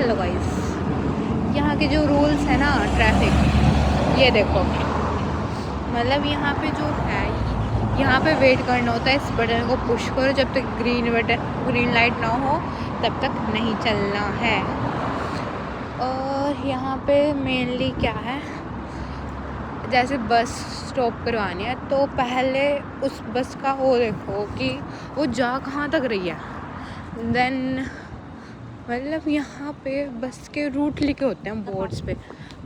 Hello guys, यहाँ के जो रूल्स है ना ट्रैफिक, ये देखो। मतलब यहाँ पे जो है, यहाँ पे वेट करना होता है। इस बटन को पुश करो, जब तक ग्रीन लाइट ना हो तब तक नहीं चलना है। और यहाँ पे मेनली क्या है, जैसे बस स्टॉप करवानी है तो पहले उस बस का वो देखो कि वो जा कहाँ तक रही है। देन मतलब यहाँ पे बस के रूट लिखे होते हैं बोर्ड्स पे,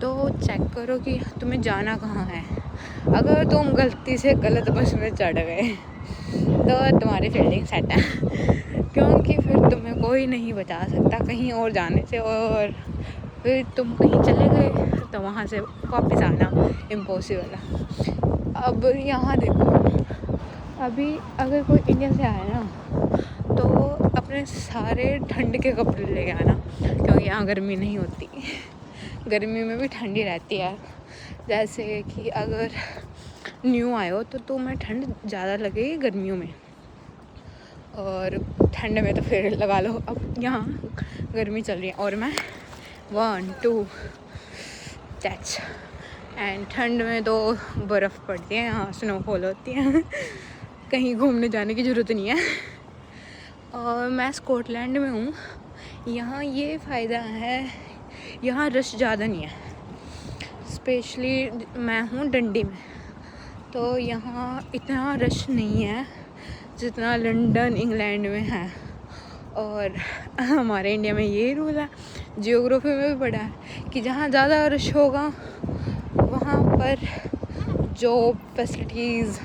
तो चेक करो कि तुम्हें जाना कहाँ है। अगर तुम गलती से गलत बस में चढ़ गए तो तुम्हारी फील्डिंग सेट है, क्योंकि फिर तुम्हें कोई नहीं बचा सकता कहीं और जाने से। और फिर तुम कहीं चले गए तो वहाँ से वापस आना इम्पॉसिबल है। अब यहाँ देखो, अभी अगर कोई इंडिया से आया ना तो अपने सारे ठंड के कपड़े लेके आना, क्योंकि यहाँ गर्मी नहीं होती। गर्मी में भी ठंडी रहती है। जैसे कि अगर न्यू आए हो तो तुम्हें ठंड ज़्यादा लगेगी गर्मियों में, और ठंड में तो फिर लगा लो। अब यहाँ गर्मी चल रही है और मैं 1 2 दैट्स एंड ठंड में तो बर्फ़ पड़ती है, यहाँ स्नोफॉल होती है। कहीं घूमने जाने की ज़रूरत नहीं है। और मैं स्कॉटलैंड में हूँ, यहाँ ये फ़ायदा है, यहाँ रश ज़्यादा नहीं है। स्पेशली मैं हूँ डंडी में, तो यहाँ इतना रश नहीं है जितना लंदन इंग्लैंड में है। और हमारे इंडिया में ये रूल है, जियोग्राफी में भी पढ़ा है कि जहाँ ज़्यादा रश होगा वहाँ पर job facilities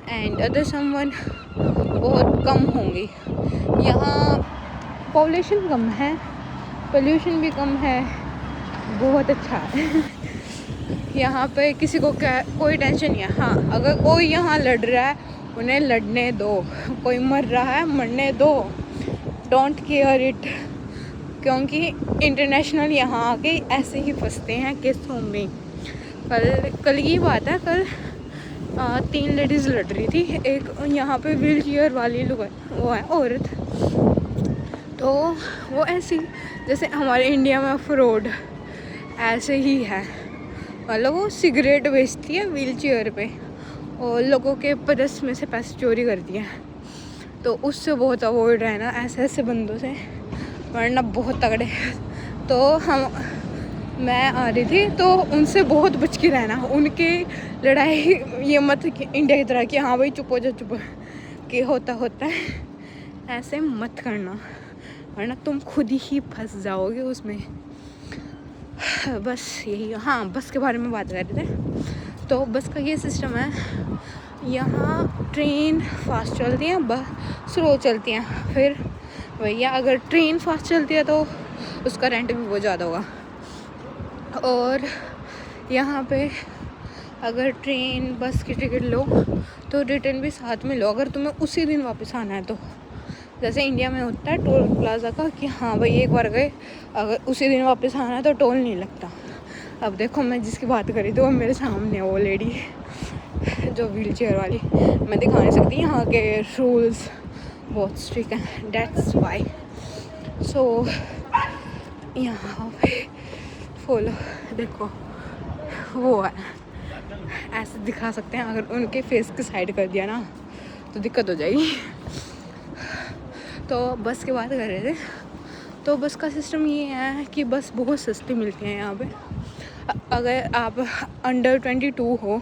and other someone बहुत कम होंगी। यहाँ पॉपुलेशन कम है, पोल्यूशन भी कम है, बहुत अच्छा है। यहाँ पे किसी को कोई टेंशन नहीं है। हाँ, अगर कोई यहाँ लड़ रहा है उन्हें लड़ने दो, कोई मर रहा है मरने दो, डोंट केयर इट। क्योंकि इंटरनेशनल यहाँ आके ऐसे ही फंसते हैं केसों में। कल की बात है, कल 3 लेडीज़ लड़ रही थी। एक यहाँ पे व्हील चेयर वाली लोग वो है औरत, तो वो ऐसी जैसे हमारे इंडिया में फ्रॉड ऐसे ही है। मतलब वो सिगरेट बेचती है व्हील चेयर पे और लोगों के पर्स में से पैसे चोरी करती है। तो उससे बहुत अवॉइड रहना, ऐसे बंदों से, वरना बहुत तगड़े। तो मैं आ रही थी तो उनसे बहुत बच के रहना। उनके लड़ाई ये मत कि इंडिया की तरह कि हाँ भाई चुप हो जा, चुप कि होता है, ऐसे मत करना, वरना तुम खुद ही फंस जाओगे उसमें। बस यही। हाँ, बस के बारे में बात कर रहे थे। तो बस का ये सिस्टम है, यहाँ ट्रेन फास्ट चलती हैं, बस स्लो चलती हैं। फिर भैया अगर ट्रेन फास्ट चलती है तो उसका रेंट भी बहुत ज़्यादा होगा। और यहाँ पे अगर ट्रेन बस की टिकट लो तो रिटर्न भी साथ में लो, अगर तुम्हें उसी दिन वापस आना है तो। जैसे इंडिया में होता है टोल प्लाजा का कि हाँ भाई एक बार गए, अगर उसी दिन वापस आना है तो टोल नहीं लगता। अब देखो, मैं जिसकी बात करी तो वो मेरे सामने वो लेडी जो व्हील चेयर वाली, मैं दिखा नहीं सकती। यहाँ के रूल्स बहुत स्ट्रिक्ट हैं, दैट्स वाई। सो यहाँ पे फॉलो, देखो वो है, ऐसे दिखा सकते हैं। अगर उनके फेस की साइड कर दिया ना तो दिक्कत हो जाएगी। तो बस की बात कर रहे थे, तो बस का सिस्टम ये है कि बस बहुत सस्ती मिलती है यहाँ पे। अगर आप अंडर 22 हो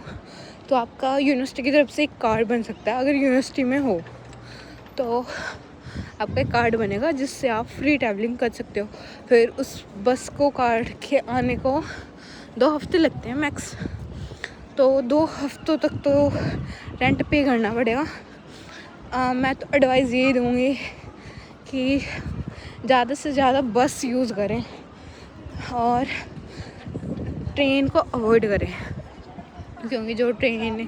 तो आपका यूनिवर्सिटी की तरफ से एक कार्ड बन सकता है। अगर यूनिवर्सिटी में हो तो आपका एक कार्ड बनेगा जिससे आप फ्री ट्रैवलिंग कर सकते हो। फिर उस बस को कार्ड के आने को 2 हफ्ते लगते हैं मैक्स, तो 2 हफ्तों तक तो रेंट पे करना पड़ेगा। मैं तो एडवाइस यही दूँगी कि ज़्यादा से ज़्यादा बस यूज़ करें और ट्रेन को अवॉइड करें, क्योंकि जो ट्रेन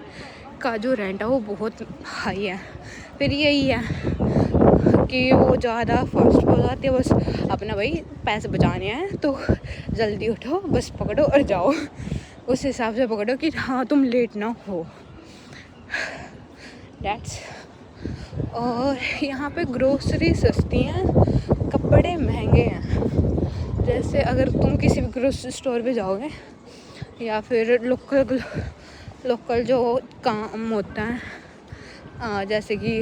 का जो रेंट है वो बहुत हाई है। फिर यही है कि वो ज़्यादा फास्ट हो जाती है। बस अपना भाई पैसे बचाने हैं तो जल्दी उठो, बस पकड़ो और जाओ। उस हिसाब से पकड़ो कि हाँ तुम लेट ना हो। दैट्स। और यहाँ पे ग्रोसरी सस्ती हैं, कपड़े महंगे हैं। जैसे अगर तुम किसी भी ग्रोसरी स्टोर पे जाओगे या फिर लोकल जो काम होता है, जैसे कि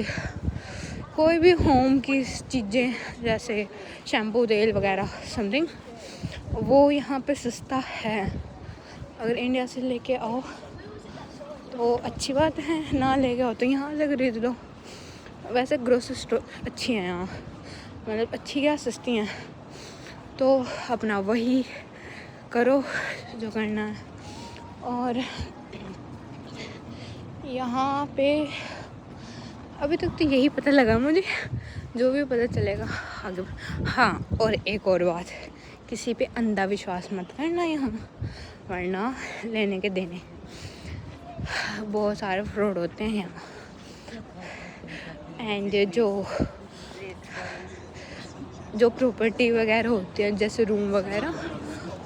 कोई भी होम की चीज़ें जैसे शैम्पू तेल वगैरह समथिंग, वो यहाँ पे सस्ता है। अगर इंडिया से लेके आओ तो अच्छी बात है, ना लेके आओ तो यहाँ से खरीद लो। वैसे ग्रोसरी स्टोर अच्छी हैं यहाँ, मतलब अच्छी क्या, सस्ती हैं। तो अपना वही करो जो करना है। और यहाँ पे अभी तक तो यही पता लगा मुझे, जो भी पता चलेगा आगे। हाँ, और एक और बात, किसी पे अंधा विश्वास मत करना यहाँ, वरना लेने के देने। बहुत सारे फ्रॉड होते हैं यहाँ। एंड जो प्रॉपर्टी वगैरह होती है जैसे रूम वगैरह,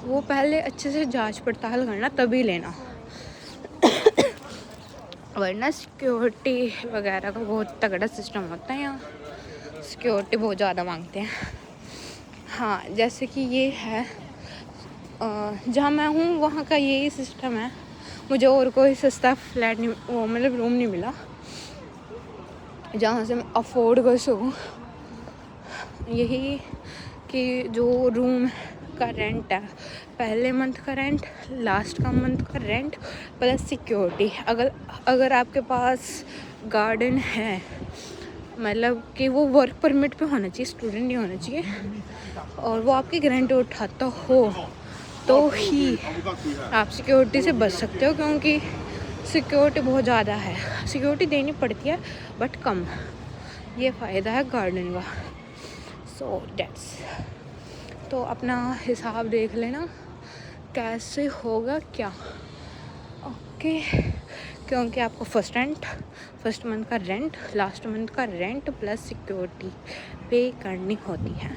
वो पहले अच्छे से जांच पड़ताल करना तभी लेना, वरना सिक्योरिटी वगैरह का बहुत तगड़ा सिस्टम होता है यहाँ। सिक्योरिटी बहुत ज़्यादा मांगते हैं। हाँ, जैसे कि ये है जहाँ मैं हूँ वहाँ का यही सिस्टम है। मुझे और कोई सस्ता फ्लैट नहीं, वो मतलब रूम नहीं मिला जहाँ से मैं अफोर्ड कर सकूँ। यही कि जो रूम का रेंट है, पहले मंथ का रेंट, लास्ट का मंथ का रेंट प्लस सिक्योरिटी। अगर आपके पास गार्डन है, मतलब कि वो वर्क परमिट पे होना चाहिए, स्टूडेंट नहीं होना चाहिए, और वो आपकी गारंटी उठाता हो तो ही आप सिक्योरिटी से बच सकते हो, क्योंकि सिक्योरिटी बहुत ज़्यादा है। सिक्योरिटी देनी पड़ती है बट कम। ये फ़ायदा है गार्डन का। सो दैट्स, तो अपना हिसाब देख लेना कैसे होगा क्या। ओके, क्योंकि आपको फर्स्ट मंथ का रेंट, लास्ट मंथ का रेंट प्लस सिक्योरिटी पे करनी होती है।